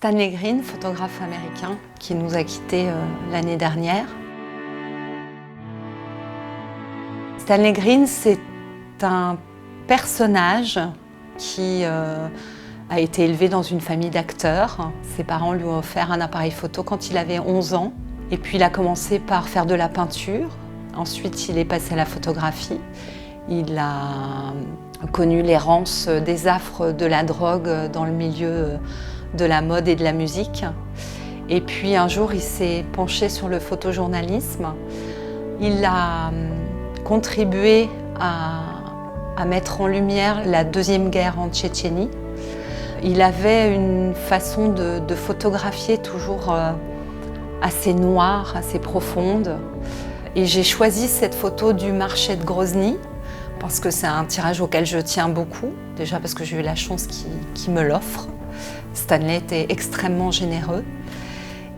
Stanley Green, photographe américain, qui nous a quittés l'année dernière. Stanley Green, c'est un personnage qui a été élevé dans une famille d'acteurs. Ses parents lui ont offert un appareil photo quand il avait 11 ans. Et puis il a commencé par faire de la peinture. Ensuite, il est passé à la photographie. Il a connu l'errance des affres de la drogue dans le milieu de la mode et de la musique. Et puis un jour, il s'est penché sur le photojournalisme. Il a contribué à mettre en lumière la deuxième guerre en Tchétchénie. Il avait une façon de photographier toujours assez noire, assez profonde. Et j'ai choisi cette photo du marché de Grozny parce que c'est un tirage auquel je tiens beaucoup. Déjà parce que j'ai eu la chance qu'il me l'offre. Stanley était extrêmement généreux.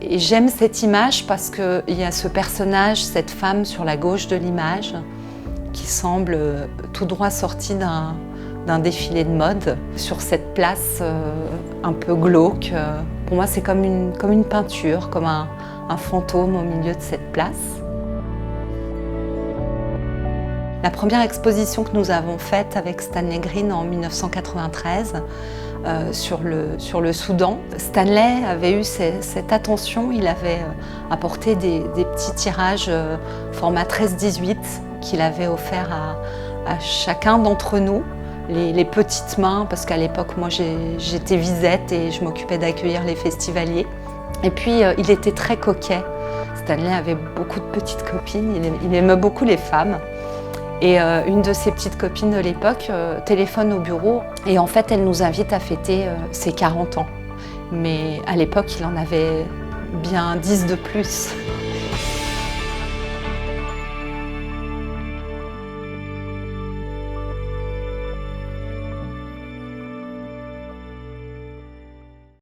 Et j'aime cette image parce qu'il y a ce personnage, cette femme sur la gauche de l'image, qui semble tout droit sortie d'un défilé de mode sur cette place un peu glauque. Pour moi, c'est comme une peinture, comme un fantôme au milieu de cette place. La première exposition que nous avons faite avec Stanley Green en 1993 sur le Soudan, Stanley avait eu cette attention, il avait apporté des petits tirages format 13-18 qu'il avait offert à chacun d'entre nous, les petites mains, parce qu'à l'époque, moi j'étais visette et je m'occupais d'accueillir les festivaliers. Et puis il était très coquet. Stanley avait beaucoup de petites copines, il aimait beaucoup les femmes. Et une de ses petites copines de l'époque téléphone au bureau et en fait elle nous invite à fêter ses 40 ans. Mais à l'époque il en avait bien 10 de plus.